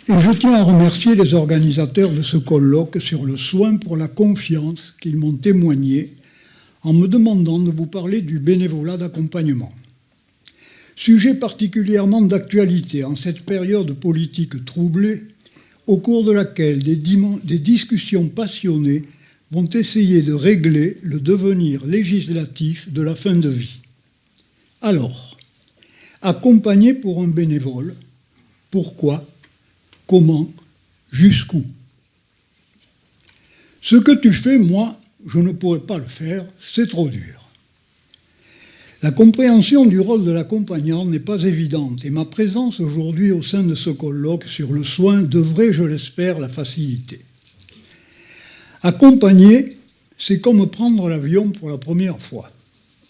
Et je tiens à remercier les organisateurs de ce colloque sur le soin pour la confiance qu'ils m'ont témoigné en me demandant de vous parler du bénévolat d'accompagnement. Sujet particulièrement d'actualité en cette période politique troublée, au cours de laquelle des discussions passionnées vont essayer de régler le devenir législatif de la fin de vie. Alors, accompagner pour un bénévole, pourquoi, comment, jusqu'où? Ce que tu fais, moi, je ne pourrais pas le faire, c'est trop dur. La compréhension du rôle de l'accompagnant n'est pas évidente et ma présence aujourd'hui au sein de ce colloque sur le soin devrait, je l'espère, la faciliter. Accompagner, c'est comme prendre l'avion pour la première fois.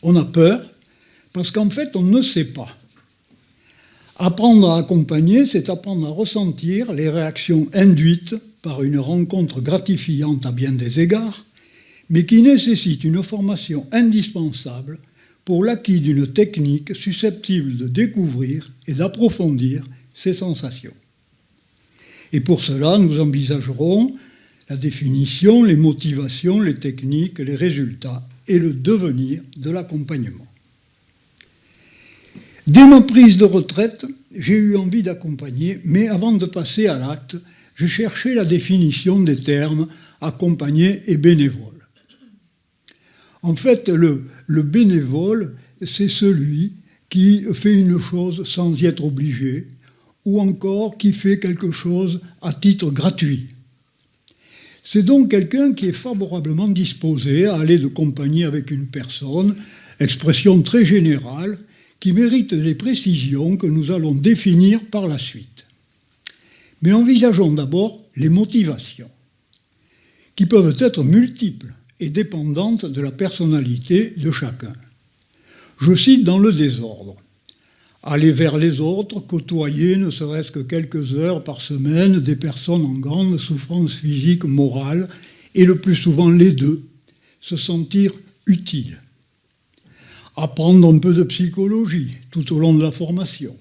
On a peur parce qu'en fait, on ne sait pas. Apprendre à accompagner, c'est apprendre à ressentir les réactions induites par une rencontre gratifiante à bien des égards, mais qui nécessite une formation indispensable pour l'acquis d'une technique susceptible de découvrir et d'approfondir ces sensations. Et pour cela, nous envisagerons la définition, les motivations, les techniques, les résultats et le devenir de l'accompagnement. Dès ma prise de retraite, j'ai eu envie d'accompagner, mais avant de passer à l'acte, je cherchais la définition des termes accompagner et bénévole. En fait, le bénévole, c'est celui qui fait une chose sans y être obligé, ou encore qui fait quelque chose à titre gratuit. C'est donc quelqu'un qui est favorablement disposé à aller de compagnie avec une personne, expression très générale, qui mérite les précisions que nous allons définir par la suite. Mais envisageons d'abord les motivations, qui peuvent être multiples et dépendantes de la personnalité de chacun. Je cite dans le désordre. Aller vers les autres, côtoyer ne serait-ce que quelques heures par semaine des personnes en grande souffrance physique, morale, et le plus souvent les deux, se sentir utile. Apprendre un peu de psychologie tout au long de la formation.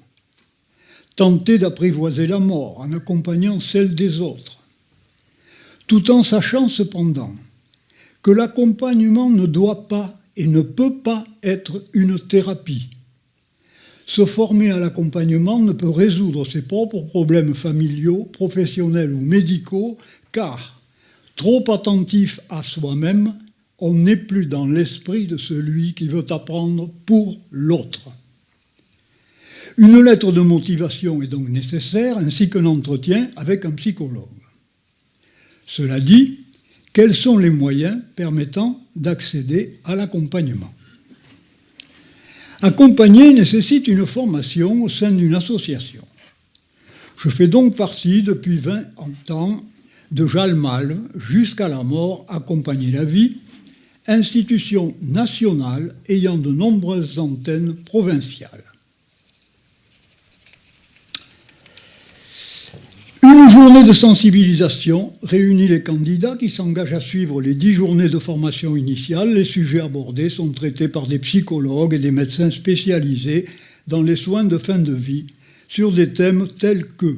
Tenter d'apprivoiser la mort en accompagnant celle des autres. Tout en sachant cependant que l'accompagnement ne doit pas et ne peut pas être une thérapie. Se former à l'accompagnement ne peut résoudre ses propres problèmes familiaux, professionnels ou médicaux, car, trop attentif à soi-même, on n'est plus dans l'esprit de celui qui veut apprendre pour l'autre. Une lettre de motivation est donc nécessaire, ainsi qu'un entretien avec un psychologue. Cela dit, quels sont les moyens permettant d'accéder à l'accompagnement? Accompagner nécessite une formation au sein d'une association. Je fais donc partie depuis 20 ans de Jalmal jusqu'à la mort, Accompagner la vie, institution nationale ayant de nombreuses antennes provinciales. Une journée de sensibilisation réunit les candidats qui s'engagent à suivre les 10 journées de formation initiale. Les sujets abordés sont traités par des psychologues et des médecins spécialisés dans les soins de fin de vie sur des thèmes tels que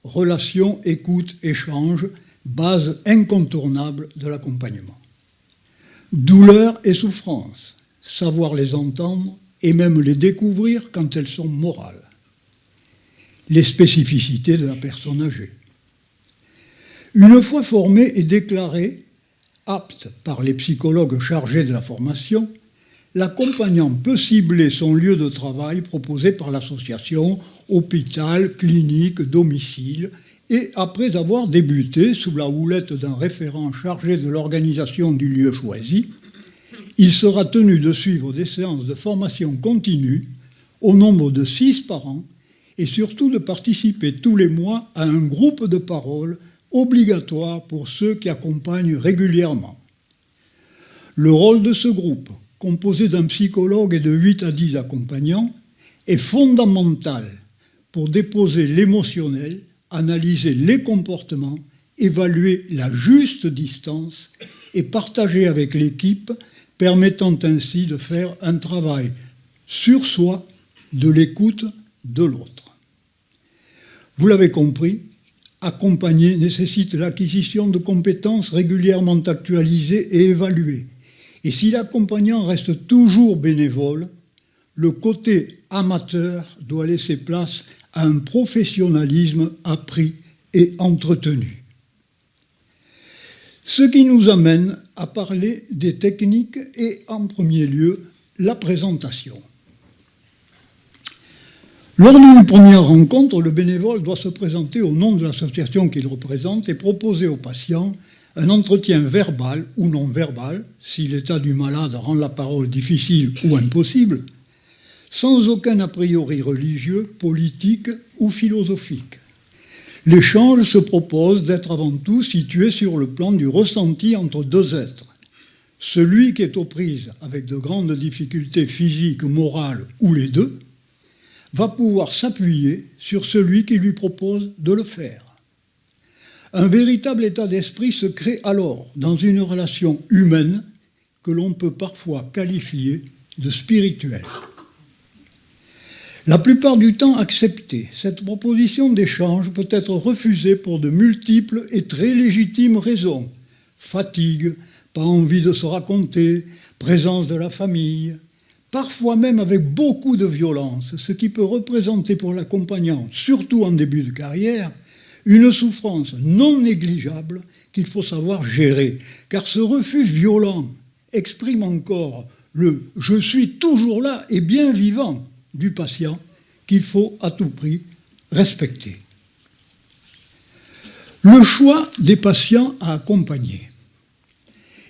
relations, écoute, échange, base incontournable de l'accompagnement. Douleur et souffrance, savoir les entendre et même les découvrir quand elles sont morales. Les spécificités de la personne âgée. Une fois formé et déclaré apte par les psychologues chargés de la formation, l'accompagnant peut cibler son lieu de travail proposé par l'association, hôpital, clinique, domicile, et après avoir débuté sous la houlette d'un référent chargé de l'organisation du lieu choisi, il sera tenu de suivre des séances de formation continue au nombre de 6 par an et surtout de participer tous les mois à un groupe de parole obligatoire pour ceux qui accompagnent régulièrement. Le rôle de ce groupe, composé d'un psychologue et de 8 à 10 accompagnants, est fondamental pour déposer l'émotionnel, analyser les comportements, évaluer la juste distance et partager avec l'équipe, permettant ainsi de faire un travail sur soi, de l'écoute de l'autre. Vous l'avez compris, Accompagner nécessite l'acquisition de compétences régulièrement actualisées et évaluées. Et si l'accompagnant reste toujours bénévole, le côté amateur doit laisser place à un professionnalisme appris et entretenu. Ce qui nous amène à parler des techniques et, en premier lieu, la présentation. Lors d'une première rencontre, le bénévole doit se présenter au nom de l'association qu'il représente et proposer au patient un entretien verbal ou non verbal, si l'état du malade rend la parole difficile ou impossible, sans aucun a priori religieux, politique ou philosophique. L'échange se propose d'être avant tout situé sur le plan du ressenti entre deux êtres. Celui qui est aux prises avec de grandes difficultés physiques, morales ou les deux, va pouvoir s'appuyer sur celui qui lui propose de le faire. Un véritable état d'esprit se crée alors dans une relation humaine que l'on peut parfois qualifier de spirituelle. La plupart du temps acceptée, cette proposition d'échange peut être refusée pour de multiples et très légitimes raisons. Fatigue, pas envie de se raconter, présence de la famille, parfois même avec beaucoup de violence, ce qui peut représenter pour l'accompagnant, surtout en début de carrière, une souffrance non négligeable qu'il faut savoir gérer, car ce refus violent exprime encore le « je suis toujours là et bien vivant » du patient qu'il faut à tout prix respecter. Le choix des patients à accompagner.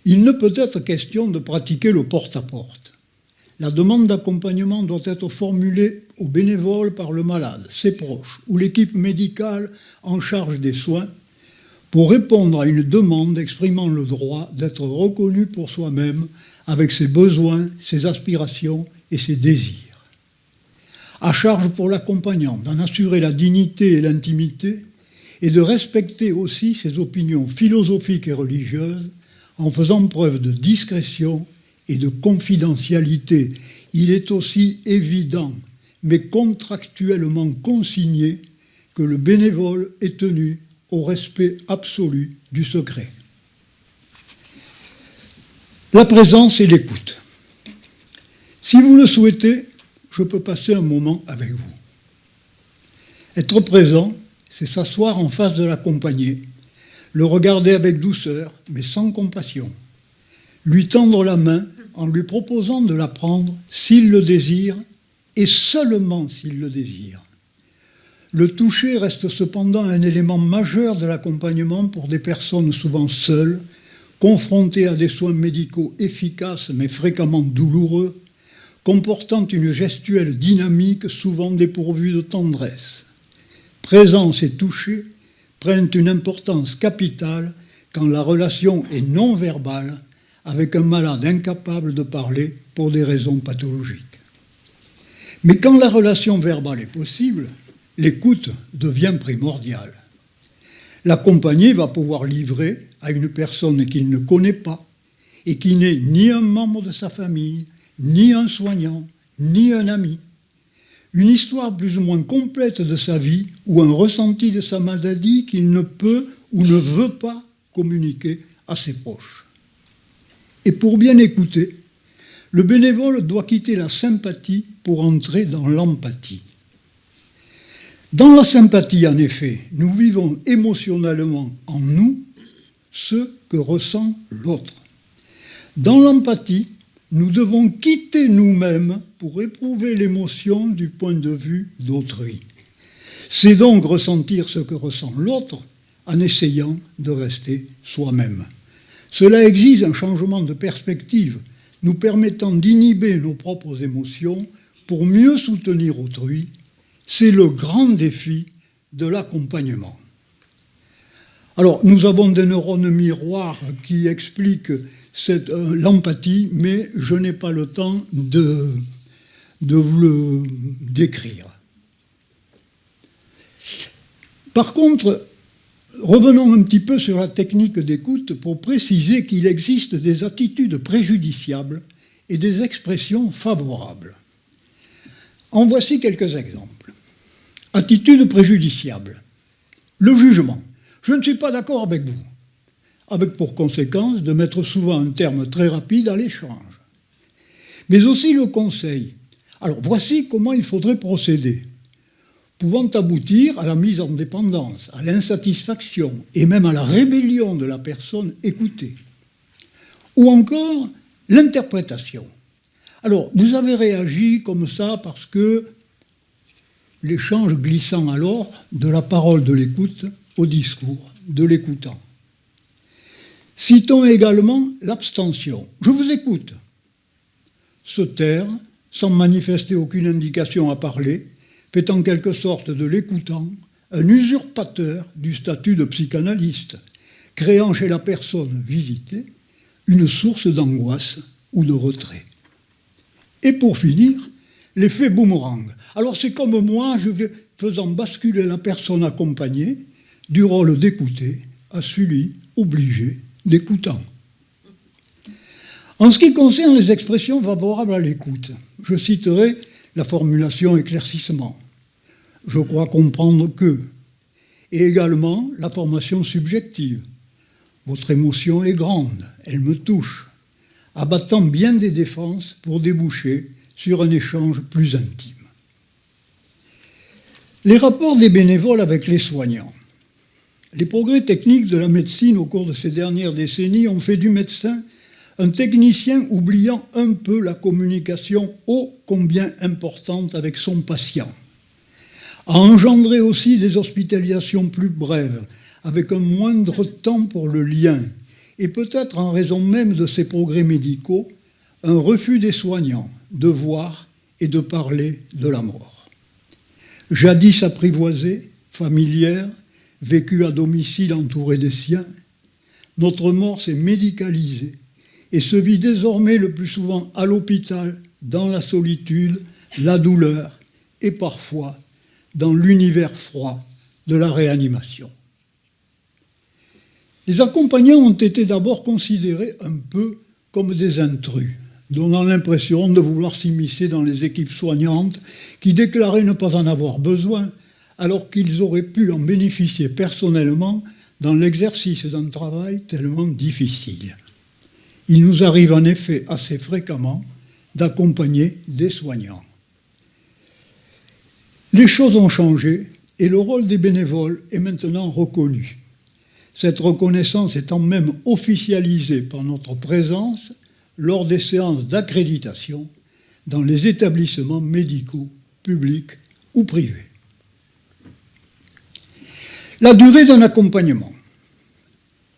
Il ne peut être question de pratiquer le porte-à-porte. La demande d'accompagnement doit être formulée au bénévole par le malade, ses proches ou l'équipe médicale en charge des soins pour répondre à une demande exprimant le droit d'être reconnu pour soi-même avec ses besoins, ses aspirations et ses désirs. À charge pour l'accompagnant d'en assurer la dignité et l'intimité et de respecter aussi ses opinions philosophiques et religieuses en faisant preuve de discrétion et de confidentialité. Il est aussi évident, mais contractuellement consigné, que le bénévole est tenu au respect absolu du secret. La présence et l'écoute. Si vous le souhaitez, je peux passer un moment avec vous. Être présent, c'est s'asseoir en face de l'accompagné, le regarder avec douceur, mais sans compassion, lui tendre la main en lui proposant de la prendre s'il le désire et seulement s'il le désire. Le toucher reste cependant un élément majeur de l'accompagnement pour des personnes souvent seules, confrontées à des soins médicaux efficaces mais fréquemment douloureux, comportant une gestuelle dynamique souvent dépourvue de tendresse. Présence et toucher prennent une importance capitale quand la relation est non verbale avec un malade incapable de parler pour des raisons pathologiques. Mais quand la relation verbale est possible, l'écoute devient primordiale. L'accompagné va pouvoir livrer à une personne qu'il ne connaît pas et qui n'est ni un membre de sa famille, ni un soignant, ni un ami, une histoire plus ou moins complète de sa vie ou un ressenti de sa maladie qu'il ne peut ou ne veut pas communiquer à ses proches. Et pour bien écouter, le bénévole doit quitter la sympathie pour entrer dans l'empathie. Dans la sympathie, en effet, nous vivons émotionnellement en nous ce que ressent l'autre. Dans l'empathie, nous devons quitter nous-mêmes pour éprouver l'émotion du point de vue d'autrui. C'est donc ressentir ce que ressent l'autre en essayant de rester soi-même. Cela exige un changement de perspective, nous permettant d'inhiber nos propres émotions pour mieux soutenir autrui. C'est le grand défi de l'accompagnement. Alors, nous avons des neurones miroirs qui expliquent l'empathie, mais je n'ai pas le temps de vous le décrire. Par contre, revenons un petit peu sur la technique d'écoute pour préciser qu'il existe des attitudes préjudiciables et des expressions favorables. En voici quelques exemples. Attitude préjudiciable. Le jugement. Je ne suis pas d'accord avec vous, avec pour conséquence de mettre souvent un terme très rapide à l'échange. Mais aussi le conseil. Alors voici comment il faudrait procéder, pouvant aboutir à la mise en dépendance, à l'insatisfaction et même à la rébellion de la personne écoutée. Ou encore l'interprétation. Alors, vous avez réagi comme ça parce que l'échange glissant alors de la parole de l'écoute au discours de l'écoutant. Citons également l'abstention. Je vous écoute. Se taire, sans manifester aucune indication à parler, fait en quelque sorte de l'écoutant un usurpateur du statut de psychanalyste, créant chez la personne visitée une source d'angoisse ou de retrait. Et pour finir, l'effet boomerang. Alors c'est comme moi, faisant basculer la personne accompagnée du rôle d'écouter à celui obligé d'écoutant. En ce qui concerne les expressions favorables à l'écoute, je citerai la formulation éclaircissement. Je crois comprendre que. Et également la formation subjective. Votre émotion est grande, elle me touche, abattant bien des défenses pour déboucher sur un échange plus intime. Les rapports des bénévoles avec les soignants. Les progrès techniques de la médecine au cours de ces dernières décennies ont fait du médecin un technicien oubliant un peu la communication ô combien importante avec son patient, a engendré aussi des hospitalisations plus brèves, avec un moindre temps pour le lien, et peut-être en raison même de ces progrès médicaux, un refus des soignants de voir et de parler de la mort. Jadis apprivoisée, familière, vécue à domicile entourée des siens, notre mort s'est médicalisée et se vit désormais le plus souvent à l'hôpital, dans la solitude, la douleur et parfois dans l'univers froid de la réanimation. Les accompagnants ont été d'abord considérés un peu comme des intrus, donnant l'impression de vouloir s'immiscer dans les équipes soignantes qui déclaraient ne pas en avoir besoin, alors qu'ils auraient pu en bénéficier personnellement dans l'exercice d'un travail tellement difficile. Il nous arrive en effet assez fréquemment d'accompagner des soignants. Les choses ont changé et le rôle des bénévoles est maintenant reconnu. Cette reconnaissance étant même officialisée par notre présence lors des séances d'accréditation dans les établissements médicaux, publics ou privés. La durée d'un accompagnement.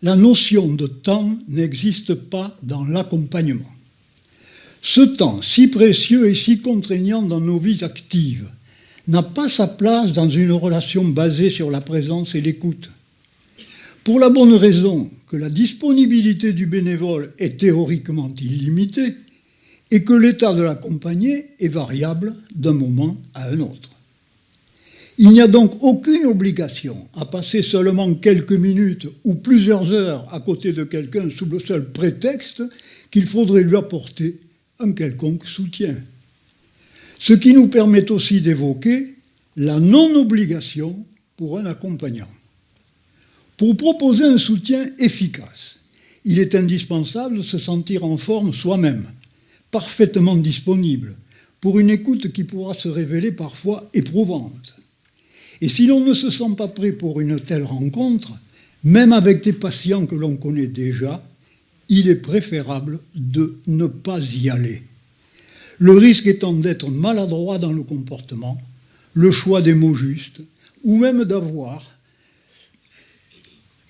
La notion de temps n'existe pas dans l'accompagnement. Ce temps si précieux et si contraignant dans nos vies actives n'a pas sa place dans une relation basée sur la présence et l'écoute. Pour la bonne raison que la disponibilité du bénévole est théoriquement illimitée et que l'état de l'accompagné est variable d'un moment à un autre. Il n'y a donc aucune obligation à passer seulement quelques minutes ou plusieurs heures à côté de quelqu'un sous le seul prétexte qu'il faudrait lui apporter un quelconque soutien. Ce qui nous permet aussi d'évoquer la non-obligation pour un accompagnant. Pour proposer un soutien efficace, il est indispensable de se sentir en forme soi-même, parfaitement disponible, pour une écoute qui pourra se révéler parfois éprouvante. Et si l'on ne se sent pas prêt pour une telle rencontre, même avec des patients que l'on connaît déjà, il est préférable de ne pas y aller. Le risque étant d'être maladroit dans le comportement, le choix des mots justes, ou même d'avoir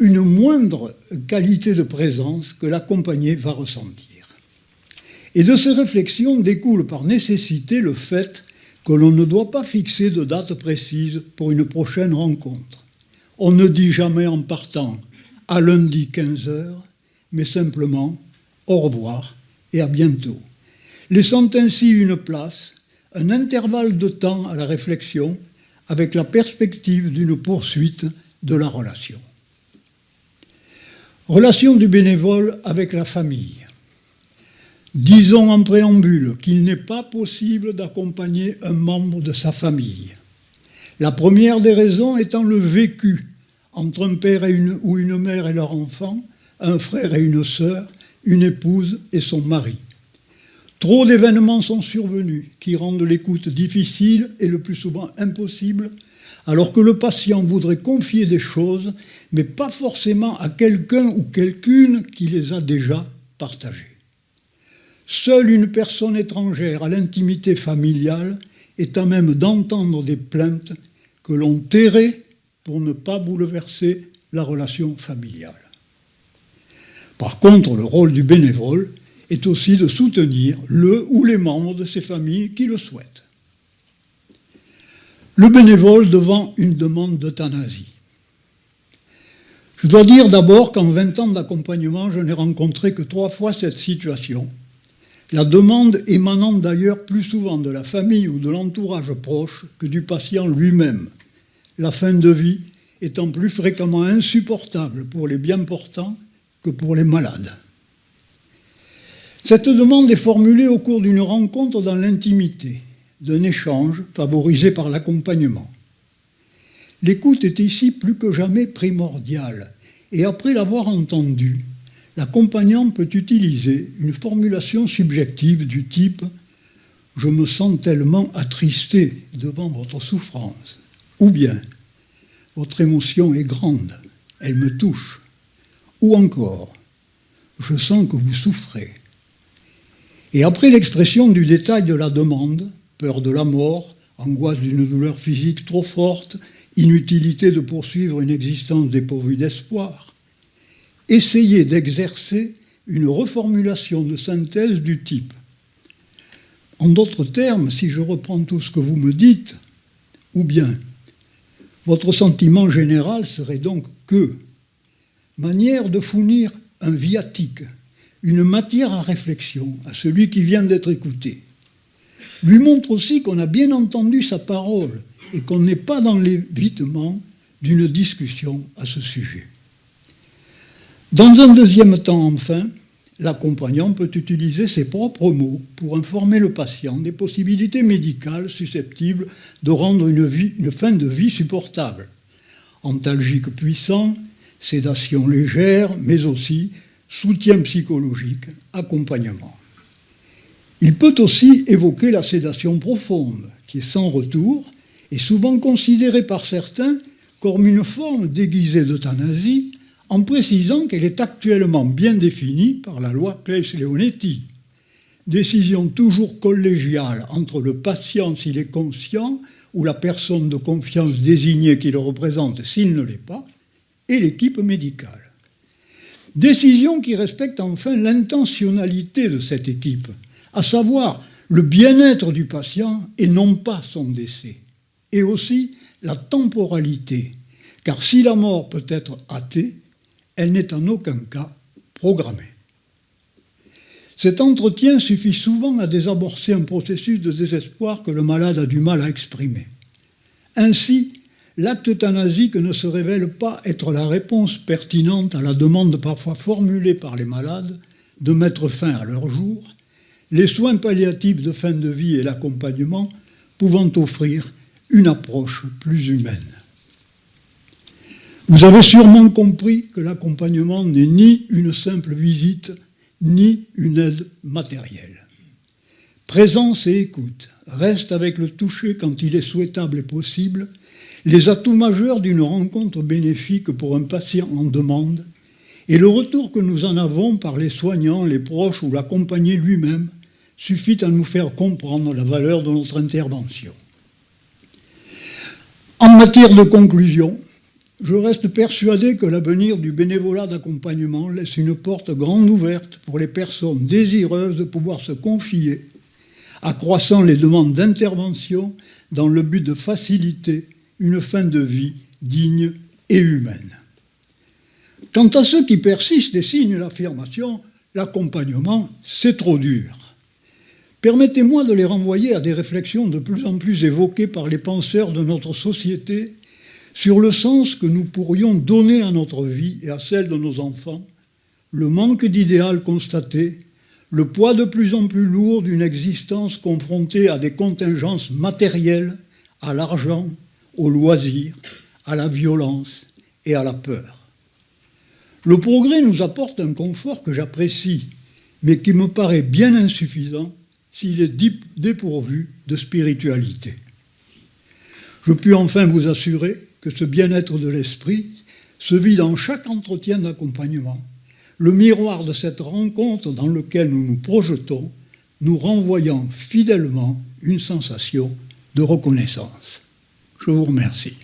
une moindre qualité de présence que l'accompagné va ressentir. Et de ces réflexions découle par nécessité le fait que l'on ne doit pas fixer de date précise pour une prochaine rencontre. On ne dit jamais en partant « à lundi 15h », mais simplement « au revoir et à bientôt », laissant ainsi une place, un intervalle de temps à la réflexion avec la perspective d'une poursuite de la relation. Relation du bénévole avec la famille. Disons en préambule qu'il n'est pas possible d'accompagner un membre de sa famille. La première des raisons étant le vécu entre un père ou une mère et leur enfant, un frère et une sœur, une épouse et son mari. Trop d'événements sont survenus qui rendent l'écoute difficile et le plus souvent impossible, alors que le patient voudrait confier des choses, mais pas forcément à quelqu'un ou quelqu'une qui les a déjà partagées. Seule une personne étrangère à l'intimité familiale est à même d'entendre des plaintes que l'on tairait pour ne pas bouleverser la relation familiale. Par contre, le rôle du bénévole est aussi de soutenir le ou les membres de ces familles qui le souhaitent. Le bénévole devant une demande d'euthanasie. Je dois dire d'abord qu'en 20 ans d'accompagnement, je n'ai rencontré que 3 fois cette situation. La demande émanant d'ailleurs plus souvent de la famille ou de l'entourage proche que du patient lui-même. La fin de vie étant plus fréquemment insupportable pour les bien portants que pour les malades. Cette demande est formulée au cours d'une rencontre dans l'intimité, d'un échange favorisé par l'accompagnement. L'écoute est ici plus que jamais primordiale, et après l'avoir entendue, l'accompagnant peut utiliser une formulation subjective du type « Je me sens tellement attristé devant votre souffrance » ou bien « Votre émotion est grande, elle me touche » ou encore « Je sens que vous souffrez ». Et après l'expression du détail de la demande, peur de la mort, angoisse d'une douleur physique trop forte, inutilité de poursuivre une existence dépourvue d'espoir, essayez d'exercer une reformulation de synthèse du type. En d'autres termes, si je reprends tout ce que vous me dites, ou bien, votre sentiment général serait donc que, manière de fournir un viatique, une matière à réflexion à celui qui vient d'être écouté, lui montre aussi qu'on a bien entendu sa parole et qu'on n'est pas dans l'évitement d'une discussion à ce sujet. Dans un deuxième temps, enfin, l'accompagnant peut utiliser ses propres mots pour informer le patient des possibilités médicales susceptibles de rendre une fin de vie supportable. Antalgique puissant, sédation légère, mais aussi soutien psychologique, accompagnement. Il peut aussi évoquer la sédation profonde, qui est sans retour, et souvent considérée par certains comme une forme déguisée d'euthanasie, en précisant qu'elle est actuellement bien définie par la loi Claes-Leonetti. Décision toujours collégiale entre le patient s'il est conscient ou la personne de confiance désignée qui le représente s'il ne l'est pas, et l'équipe médicale. Décision qui respecte enfin l'intentionnalité de cette équipe, à savoir le bien-être du patient et non pas son décès, et aussi la temporalité, car si la mort peut être hâtée, elle n'est en aucun cas programmée. Cet entretien suffit souvent à désamorcer un processus de désespoir que le malade a du mal à exprimer. Ainsi, l'acte euthanasique ne se révèle pas être la réponse pertinente à la demande parfois formulée par les malades de mettre fin à leur jour, les soins palliatifs de fin de vie et l'accompagnement pouvant offrir une approche plus humaine. Vous avez sûrement compris que l'accompagnement n'est ni une simple visite, ni une aide matérielle. Présence et écoute, reste avec le toucher quand il est souhaitable et possible, les atouts majeurs d'une rencontre bénéfique pour un patient en demande, et le retour que nous en avons par les soignants, les proches ou l'accompagné lui-même suffit à nous faire comprendre la valeur de notre intervention. En matière de conclusion, je reste persuadé que l'avenir du bénévolat d'accompagnement laisse une porte grande ouverte pour les personnes désireuses de pouvoir se confier, accroissant les demandes d'intervention dans le but de faciliter une fin de vie digne et humaine. Quant à ceux qui persistent et signent l'affirmation « l'accompagnement, c'est trop dur », permettez-moi de les renvoyer à des réflexions de plus en plus évoquées par les penseurs de notre société sur le sens que nous pourrions donner à notre vie et à celle de nos enfants, le manque d'idéal constaté, le poids de plus en plus lourd d'une existence confrontée à des contingences matérielles, à l'argent, au loisir, à la violence et à la peur. Le progrès nous apporte un confort que j'apprécie, mais qui me paraît bien insuffisant s'il est dépourvu de spiritualité. Je puis enfin vous assurer que ce bien-être de l'esprit se vit dans chaque entretien d'accompagnement, le miroir de cette rencontre dans lequel nous nous projetons, nous renvoyant fidèlement une sensation de reconnaissance. Je vous remercie.